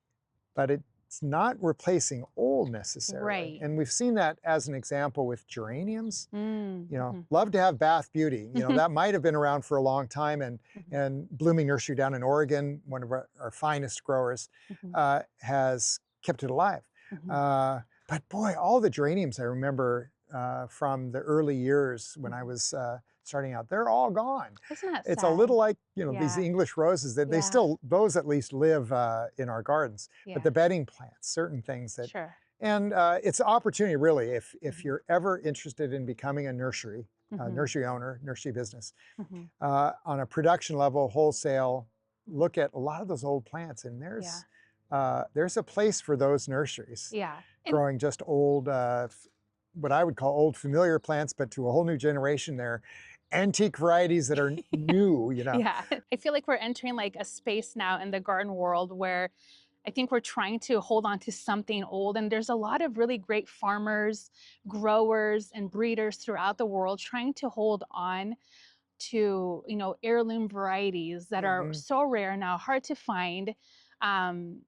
But it's not replacing old necessarily. Right. And we've seen that as an example with geraniums. Love to have Bath Beauty. That might have been around for a long time, and Blooming Nursery down in Oregon, one of our finest growers, has kept it alive. But boy, all the geraniums I remember from the early years when I was starting out, they're all gone. Isn't that It's sad? a little like, these English roses that they still, those at least live in our gardens. But the bedding plants, certain things that, and it's an opportunity really, if you're ever interested in becoming a nursery, nursery owner, nursery business, on a production level, wholesale, look at a lot of those old plants, and there's a place for those nurseries. Growing just old, what I would call old familiar plants, but to a whole new generation, they're antique varieties that are new, Yeah, I feel like we're entering like a space now in the garden world where I think we're trying to hold on to something old, and there's a lot of really great farmers, growers, and breeders throughout the world trying to hold on to, heirloom varieties that are so rare now, hard to find. And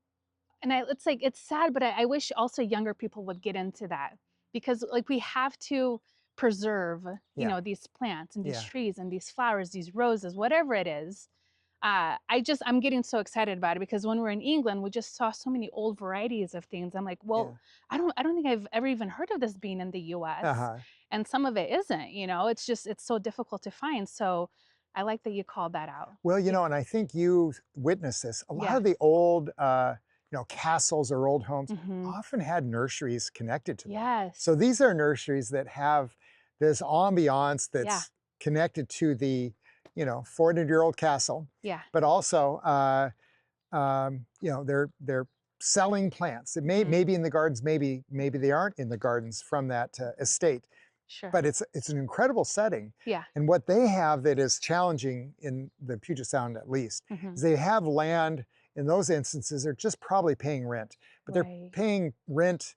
it's sad, but I wish also younger people would get into that, because like we have to preserve, these plants and these trees and these flowers, these roses, whatever it is. I'm getting so excited about it because when we're in England, we just saw so many old varieties of things. I'm like, well, I don't think I've ever even heard of this being in the US. And some of it isn't, it's so difficult to find. So I like that you called that out. Well, and I think you witnessed this. A lot of the old, castles or old homes often had nurseries connected to them. Yes. So these are nurseries that have this ambiance that's connected to the, 400-year-old castle. But also, they're selling plants. It may be in the gardens, maybe they aren't in the gardens from that estate. Sure. But it's an incredible setting. And what they have that is challenging in the Puget Sound at least, is they have land. In those instances, they're just probably paying rent, but they're paying rent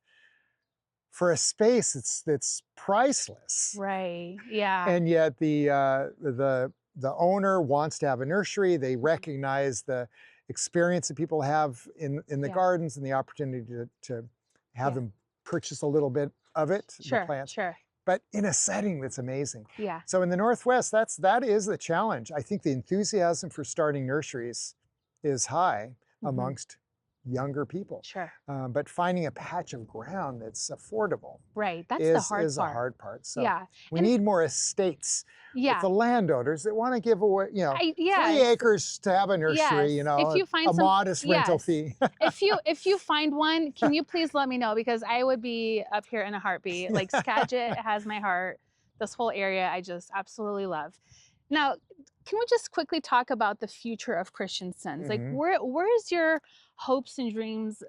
for a space that's priceless. Right. Yeah. And yet the owner wants to have a nursery. They recognize the experience that people have in the gardens and the opportunity to have them purchase a little bit of it, the plants. Sure. but in a setting that's amazing. Yeah. So in the Northwest, that is the challenge. I think the enthusiasm for starting nurseries is high amongst younger people. Sure. But finding a patch of ground that's affordable Right. That's the hard is part. a hard part. So Yeah. we And need more estates with yeah. the landowners that want to give away, 3 Yes. acres to have a nursery, Yes. If you find a some, modest rental yes. fee. If you find one, can you please let me know? Because I would be up here in a heartbeat. Like Skagit has my heart. This whole area I just absolutely love. Now, can we just quickly talk about the future of Christensens? Like where is your hopes and dreams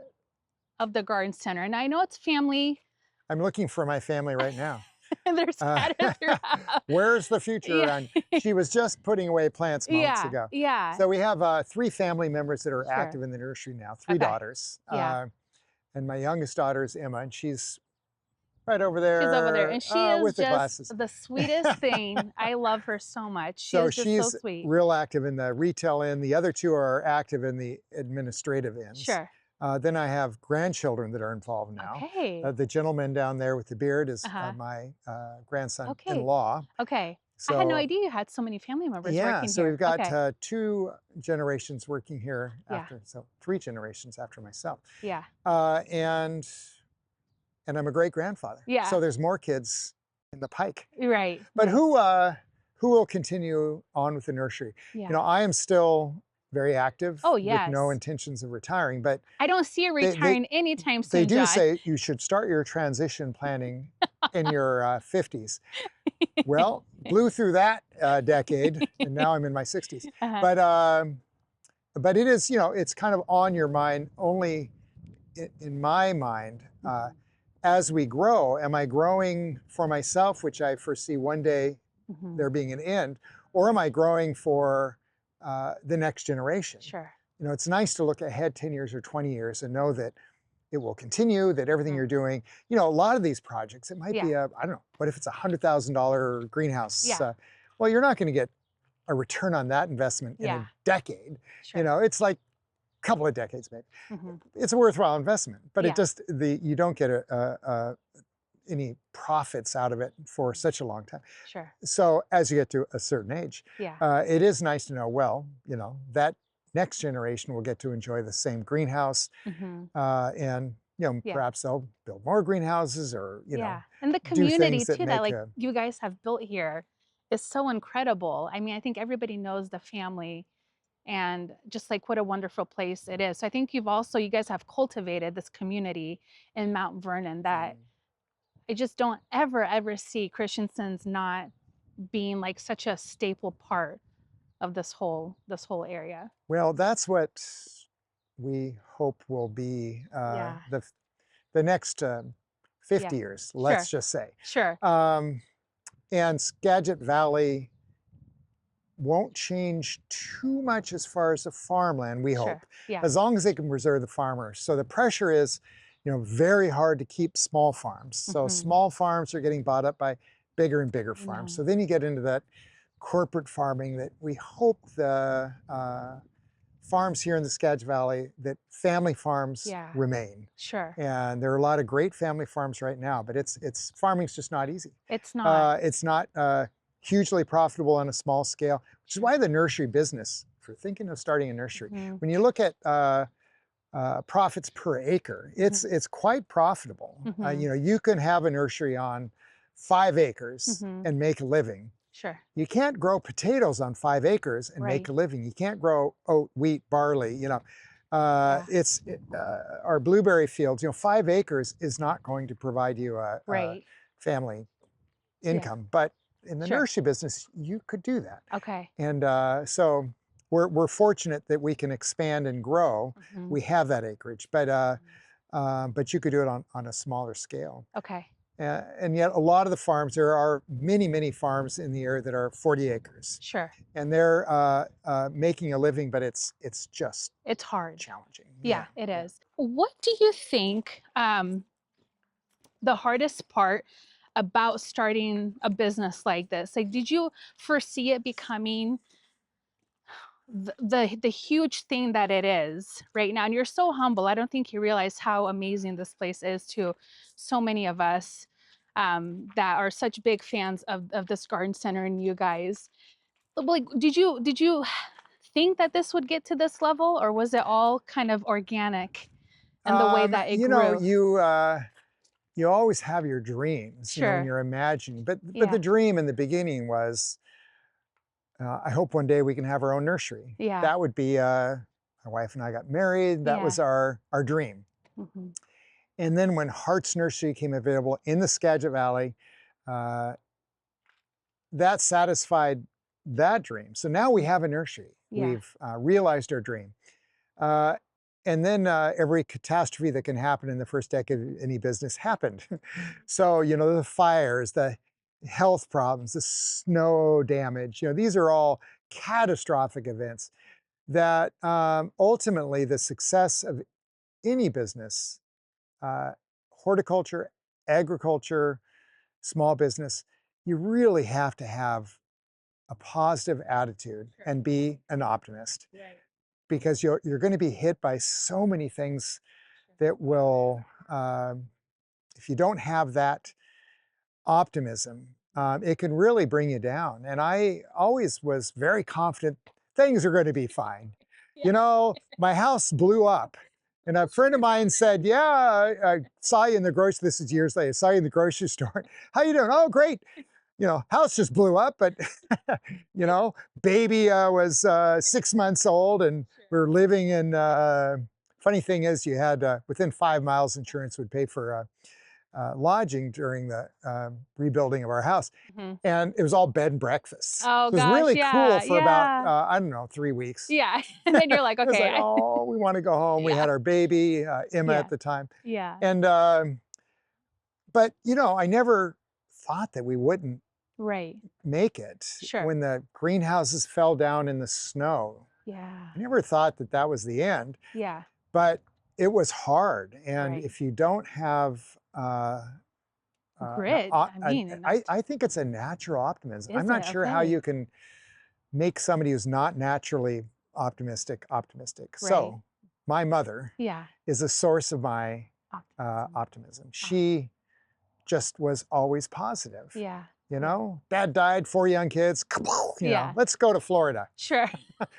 of the garden center? And I know it's family. I'm looking for my family right now. And they're scattered throughout. Where's the future? Yeah. And she was just putting away plants months ago. Yeah. So we have 3 family members that are Sure. active in the nursery now, 3 daughters. Yeah. And my youngest daughter is Emma, and she's right over there. She's over there, and she is with the just glasses. the sweetest thing. I love her so much. So She's she's so sweet. real active in the retail end. The other 2 are active in the administrative ends. Sure. Then I have grandchildren that are involved now. Okay. The gentleman down there with the beard is my grandson-in-law. Okay. So, I had no idea you had so many family members working here. so we've got Okay. 2 generations working here Yeah. after, so 3 generations after myself. Yeah. And I'm a great grandfather. Yeah. So there's more kids in the pike. Right. But who will continue on with the nursery? Yeah. You know, I am still very active. Oh, With yes. no intentions of retiring, but I don't see you retiring anytime soon, they do John. say you should start your transition planning in your 50s. Well, blew through that decade, and now I'm in my 60s. But it is, it's kind of on your mind. Only in my mind, as we grow, am I growing for myself, which I foresee one day there being an end, or am I growing for the next generation? Sure. It's nice to look ahead 10 years or 20 years and know that it will continue, that everything you're doing, a lot of these projects, it might be I don't know, what if it's $100,000 greenhouse? Yeah. Well, you're not going to get a return on that investment in a decade. Sure. It's like a couple of decades maybe. It's a worthwhile investment, but it just, you don't get any profits out of it for such a long time. Sure. So as you get to a certain age, it is nice to know, well, that next generation will get to enjoy the same greenhouse, and perhaps they'll build more greenhouses, or and the community that too that like you guys have built here is so incredible. I mean, I think everybody knows the family and just like what a wonderful place it is. So I think you guys have cultivated this community in Mount Vernon that I just don't ever see Christensens not being like such a staple part of this whole area. Well, that's what we hope will be the next 50 years, let's just say. Sure. And Skagit Valley won't change too much as far as the farmland, we hope, as long as they can preserve the farmers. So the pressure is, very hard to keep small farms. So small farms are getting bought up by bigger and bigger farms. So then you get into that corporate farming that we hope the farms here in the Skagit Valley, that family farms remain. Sure. And there are a lot of great family farms right now, but farming's just not easy. It's not. It's not hugely profitable on a small scale, which is why the nursery business, if you're thinking of starting a nursery, when you look at profits per acre, it's quite profitable. You can have a nursery on 5 acres and make a living. Sure. You can't grow potatoes on 5 acres and make a living. You can't grow oat, wheat, barley. It's our blueberry fields. 5 acres is not going to provide you a family income, but in the nursery business, you could do that. Okay. And so we're fortunate that we can expand and grow. We have that acreage, but you could do it on a smaller scale. Okay. And yet a lot of the farms, there are many farms in the area that are 40 acres. Sure. And they're making a living, but it's hard. Challenging. Yeah, it is. What do you think the hardest part about starting a business like this? Like, did you foresee it becoming the huge thing that it is right now? And you're so humble. I don't think you realize how amazing this place is to so many of us. that are such big fans of this garden center and you guys. Like, did you think that this would get to this level, or was it all kind of organic in the way that it You know, grew? you always have your dreams, you know, when Sure. you're imagining. But the Yeah. dream in the beginning was, I hope one day we can have our own nursery. Yeah. That would be, my wife and I got married. That Yeah. was our dream. Hmm. And then when Hart's Nursery came available in the Skagit Valley, uh, that satisfied that dream. So now we have a nursery. Yeah. We've realized our dream. Uh, and then every catastrophe that can happen in the first decade of any business happened. So, you know, the fires, the health problems, the snow damage, you know, these are all catastrophic events that ultimately the success of any business, uh, horticulture, agriculture, small business, you really have to have a positive attitude and be an optimist, Right. because you're going to be hit by so many things that will, if you don't have that optimism, it can really bring you down. And I always was very confident things are going to be fine. You know, my house blew up. And a friend of mine said, yeah, I saw you in the grocery, this is years later, saw you in the grocery store. How you doing? Oh, great. You know, house just blew up, but you know, baby was 6 months old and we were living in, funny thing is you had within 5 miles insurance would pay for lodging during the rebuilding of our house. Hmm. And it was all bed and breakfasts. Oh So it was gosh, really cool yeah, for about, yeah, I don't know, 3 weeks. yeah. And then you're like, It was okay, like, oh, we want to go home. We yeah, had our baby, Emma yeah, at the time. yeah, And, but, you know, I never thought that we wouldn't right, make it. sure, When the greenhouses fell down in the snow, yeah, I never thought that that was the end, yeah, but it was hard. And right. if you don't have Grit, I mean, and I think it's a natural optimism. I'm is not it sure how okay? you can make somebody who's not naturally optimistic. Right, So my mother yeah, is a source of my optimism. optimism. Awesome. She just was always positive. Yeah, You yeah, know, dad died, 4 young kids, you know, yeah, let's go to Florida, sure.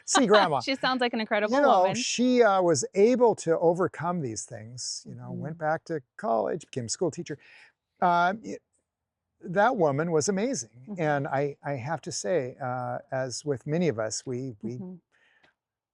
see grandma. She sounds like an You incredible know, woman. she was able to overcome these things, you know, went Mhm. back to college, became a school teacher. Um, y- that woman was amazing. Mhm. And I have to say, as with many of us, Mhm.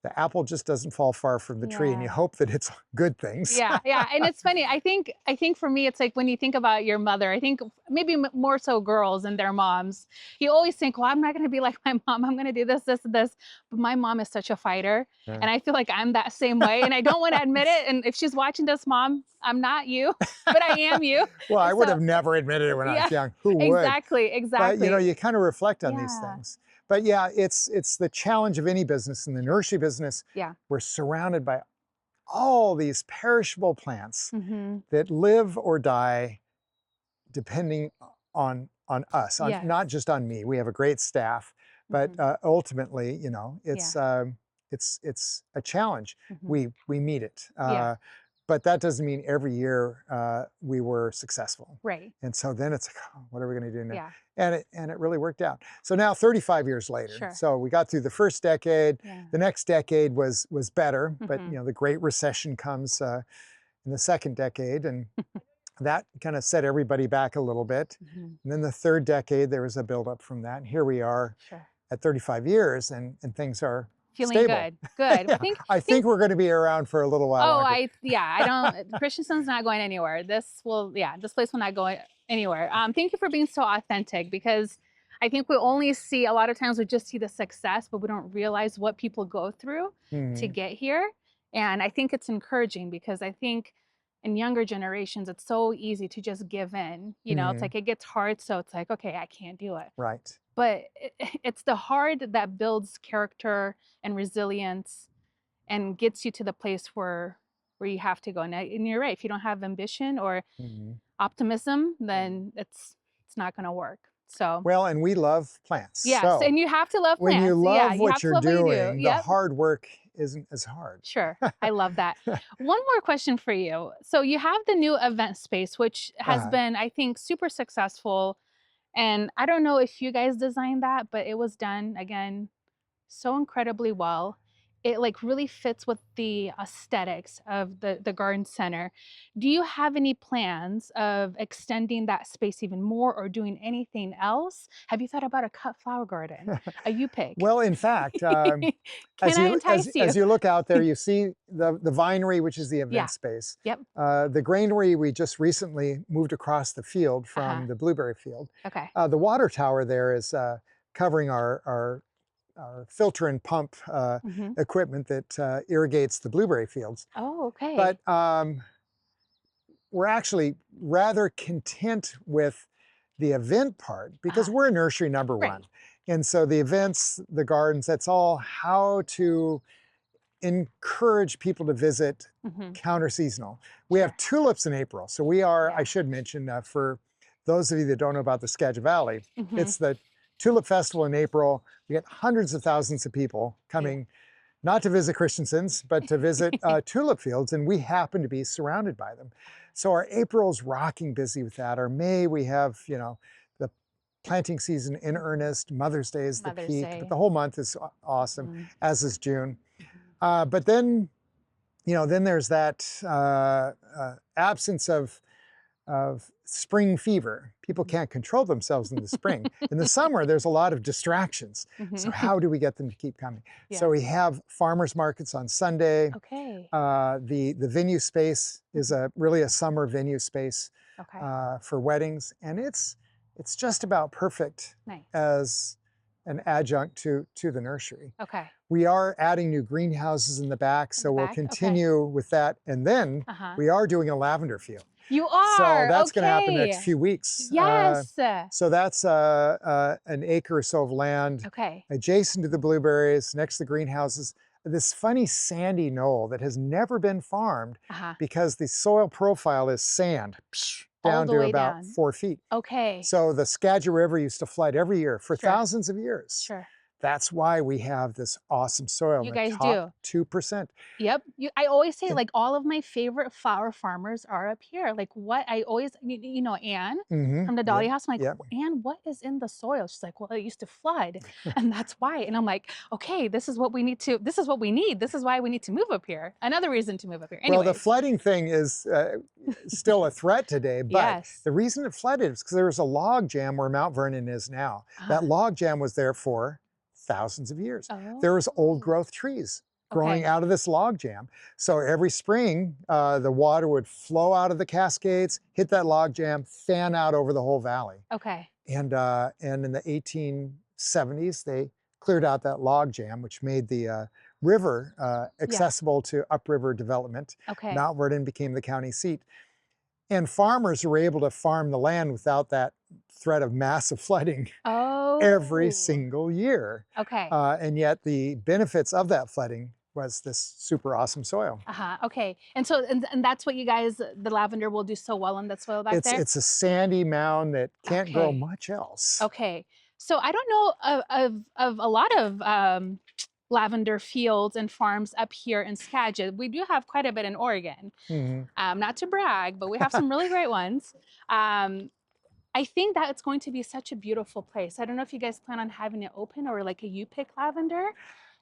the apple just doesn't fall far from the tree, and you Yeah. hope that it's good things. Yeah, yeah, and it's funny. I think for me, it's like when you think about your mother. I think maybe more so girls and their moms. You always think, "Well, I'm not going to be like my mom. I'm going to do this, this, and this." But my mom is such a fighter, Yeah. and I feel like I'm that same way. And I don't want to admit it. And if she's watching this, mom, I'm not you, but I am you. Well, I And would so, have never admitted it when I yeah, was young. Who would? exactly, But you know, exactly. you kind of reflect on these Yeah, things. But yeah, it's the challenge of any business. In the nursery business, yeah. we're surrounded by all these perishable plants Hmm. that live or die depending on us, on Yes. not just on me. We have a great staff, but Hmm. ultimately, you know, Yeah. it's a challenge. Hmm. We meet it, Yeah. but that doesn't mean every year we were successful. Right. And so then it's like, oh, what are we going to do now? Yeah. And it really worked out. So now 35 years later, Sure. so we got through the first decade. Yeah. The next decade was better, but Hmm. you know, the Great Recession comes in the second decade, and that kind of set everybody back a little bit. Hmm. And then the third decade, there was a buildup from that. And here we are Sure. at 35 years, and things are Feeling stable. good. Good. Well, Yeah, I think we're going to be around for a little while oh, longer. yeah, I don't, Christensen's not going anywhere. This place will not go anywhere. Thank you for being so authentic, because I think we only see, a lot of times we just see the success, but we don't realize what people go through to Mhm. get here. And I think it's encouraging, because I think in younger generations, it's so easy to just give in. You know, it's Mhm. like it gets hard. So it's like, okay, I can't do it. Right. But it's the hard that builds character and resilience and gets you to the place where you have to go. And you're right. If you don't have ambition or Mhm. optimism, then it's not going to work. So Well, and we love plants. yes, So and you have to love when you plants. Yeah, love you what have to you're love what you do. doing, the Yep. hard work isn't as hard. Sure. I love that. One more question for you. So you have the new event space, which has been, I think, super successful. And I don't know if you guys designed that, but it was done again so incredibly well. It like really fits with the aesthetics of the garden center. Do you have any plans of extending that space even more or doing anything else? Have you thought about a cut flower garden, a you pick? Well, in fact, Can I entice you? as you look out there, you see the vinery, which is the event Yeah. space. Yep. The granary, we just recently moved across the field from the blueberry field. Okay. The water tower there is covering our filter and pump equipment that irrigates the blueberry fields. Oh, okay. But we're actually rather content with the event part because we're a nursery number one. And so the events, the gardens, that's all how to encourage people to visit counter seasonal. We have tulips in April. So we are, I should mention, for those of you that don't know about the Skagit Valley, it's the Tulip Festival in April. We get hundreds of thousands of people coming, not to visit Christensens, but to visit tulip fields, and we happen to be surrounded by them. So our April's rocking busy with that. Our May, we have, you know, the planting season in earnest. Mother's Day is the peak, but the whole month is awesome, as is June. But then, you know, then there's that absence of spring fever. People can't control themselves in the spring. In the summer, there's a lot of distractions. So how do we get them to keep coming? So we have farmers markets on Sunday. Okay. The venue space is really a summer venue space for weddings, and it's just about perfect as an adjunct to the nursery. Okay. We are adding new greenhouses in the back, so we'll continue with that. And then we are doing a lavender field. You are? So that's going to happen in the next few weeks. Yes. So that's an acre or so of land adjacent to the blueberries, next to the greenhouses. This funny sandy knoll that has never been farmed because the soil profile is sand down to about 4 feet. Okay. So the Skagit River used to flood every year for thousands of years. Sure. That's why we have this awesome soil. You guys do. 2%. Yep. I always say, like, all of my favorite flower farmers are up here. Like, what I always, you know, Anne from the Dolly House, I'm like, Anne, what is in the soil? She's like, well, it used to flood, and that's why. And I'm like, okay, this is what we need to, this is what we need. This is why we need to move up here. Another reason to move up here. Anyways. Well, the flooding thing is still a threat today, but the reason it flooded is because there was a log jam where Mount Vernon is now. That log jam was there for thousands of years. There was old growth trees growing out of this log jam. So every spring, the water would flow out of the Cascades, hit that log jam, fan out over the whole valley. Okay. And in the 1870s, they cleared out that log jam, which made the river accessible to upriver development. Mount Vernon became the county seat. And farmers were able to farm the land without that threat of massive flooding every single year. And yet the benefits of that flooding was this super awesome soil. Okay. And so, and that's what you guys, the lavender will do so well in that soil back there? It's a sandy mound that can't grow much else. Okay. So I don't know of a lot of lavender fields and farms up here in Skagit. We do have quite a bit in Oregon. Not to brag, but we have some really great ones. I think that it's going to be such a beautiful place. I don't know if you guys plan on having it open or like a you pick lavender.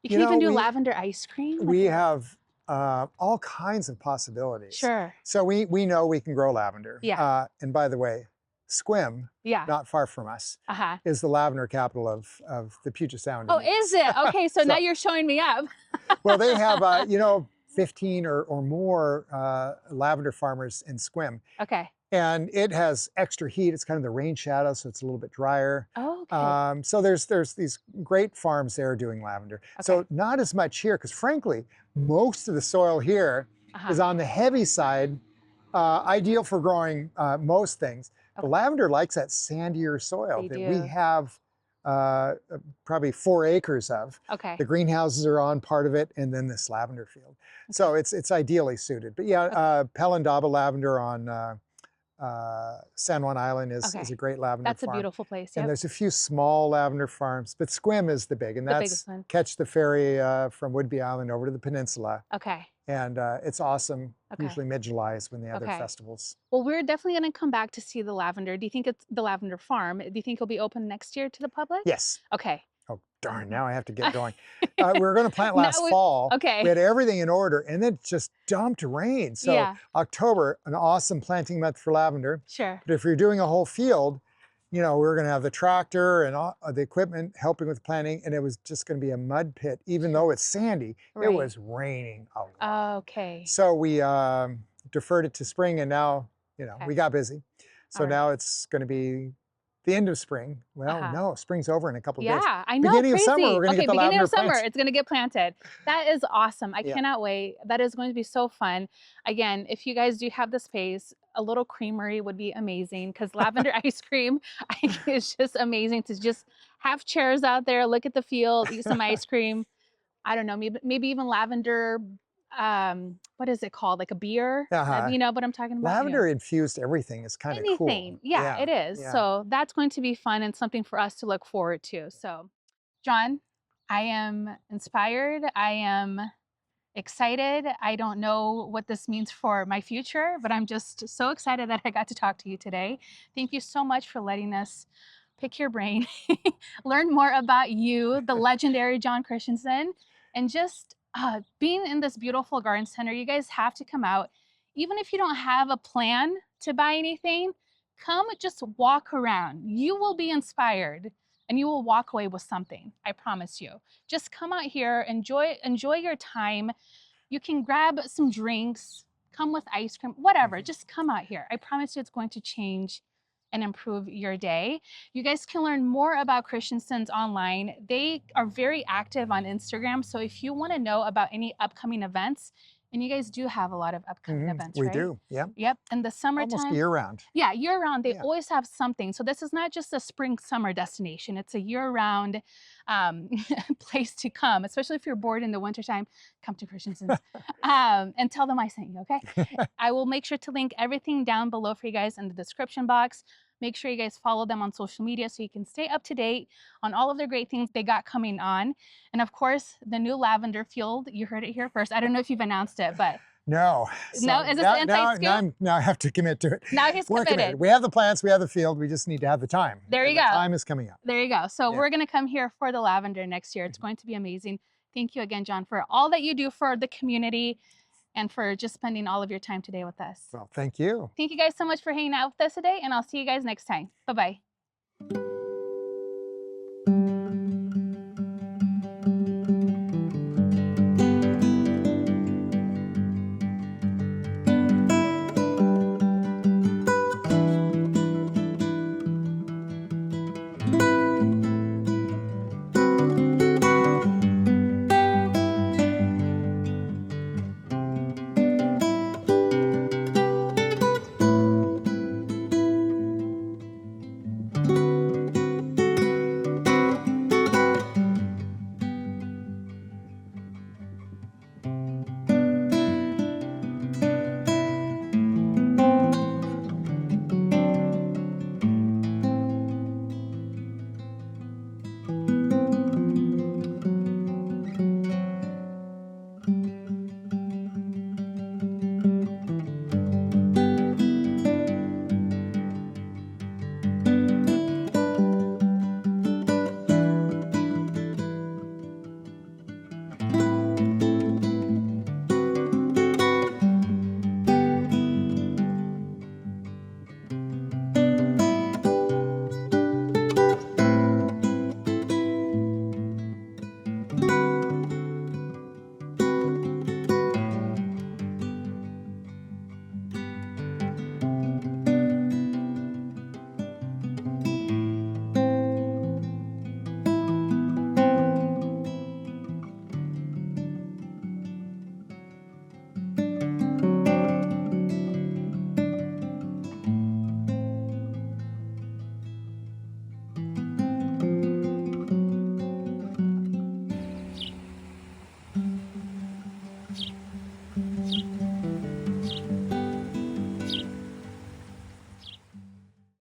You can even do lavender ice cream. We have all kinds of possibilities. Sure. So we know we can grow lavender. And by the way, Sequim, not far from us, is the lavender capital of the Puget Sound. Oh, is it? Okay, so now you're showing me up. Well, they have, you know, 15 or more lavender farmers in Sequim. And it has extra heat. It's kind of the rain shadow, so it's a little bit drier. So there's these great farms there doing lavender. So not as much here, because frankly, most of the soil here is on the heavy side, ideal for growing most things. The lavender likes that sandier soil that we have probably 4 acres of. The greenhouses are on part of it, and then this lavender field. So it's ideally suited. But yeah, Pelindaba lavender on San Juan Island is Okay. a great lavender That's a farm. beautiful place. And Yep. there's a few small lavender farms, but Squim is the big, and The that's biggest one. catch the ferry from Whidbey Island over to the peninsula. Okay. And it's awesome. Okay. Usually mid-July is when they have their Okay. festivals. Well, we're definitely going to come back to see the lavender. Do you think it's the Lavender Farm? Do you think it'll be open next year to the public? Yes. Okay. Oh, darn, now I have to get going. We were going to plant last Now fall. Okay. We had everything in order, and then it just dumped rain. So Yeah. October, an awesome planting month for lavender. Sure. But if you're doing a whole field, you know, we're going to have the tractor and all the equipment helping with planting, and it was just going to be a mud pit. Even though it's sandy, Right. it was raining a lot. Okay. So we deferred it to spring, and now, you know, Okay. we got busy. So All right. now it's going to be the end of spring. Well, no, spring's over in a couple of days. Yeah, I know. Beginning Crazy. of summer, we're going to Okay, get the beginning lavender of summer, plants. it's going to get planted. That is awesome. I Yeah. cannot wait. That is going to be so fun. Again, if you guys do have the space, a little creamery would be amazing because lavender ice cream is just amazing to just have chairs out there, look at the field, eat some ice cream. I don't know, maybe even lavender, what is it called? Like a beer? You know what I'm talking about? Lavender infused everything is kind of cool. Anything. Yeah, it is. yeah. So that's going to be fun and something for us to look forward to. So, John, I am inspired. I am excited. I don't know what this means for my future, but I'm just so excited that I got to talk to you today. Thank you so much for letting us pick your brain, learn more about you, the legendary John Christianson, and just being in this beautiful garden center. You guys have to come out. Even if you don't have a plan to buy anything, come just walk around. You will be inspired and you will walk away with something. I promise you. Just come out here, enjoy your time. You can grab some drinks, come with ice cream, whatever. Just come out here. I promise you it's going to change and improve your day. You guys can learn more about Christensens online. They are very active on Instagram. So if you want to know about any upcoming events, and you guys do have a lot of upcoming events, we right? do, yeah. Yep, in the summertime. Almost year-round. Yeah, year-round, they Yeah. always have something. So this is not just a spring-summer destination. It's a year-round place to come, especially if you're bored in the wintertime. Come to Christensens and tell them I sent you, okay? I will make sure to link everything down below for you guys in the description box. Make sure you guys follow them on social media so you can stay up to date on all of the great things they got coming on. And of course, the new lavender field, you heard it here first. I don't know if you've announced it, but no. So no, is this the inside scoop? Now I have to commit to it. Now he's We're committed. We have the plants, we have the field, we just need to have the time. There you And go. The time is coming up. There you go. So we're going to come here for the lavender next year. It's going to be amazing. Thank you again, John, for all that you do for the community and for just spending all of your time today with us. Well, thank you. Thank you guys so much for hanging out with us today, and I'll see you guys next time. Bye-bye.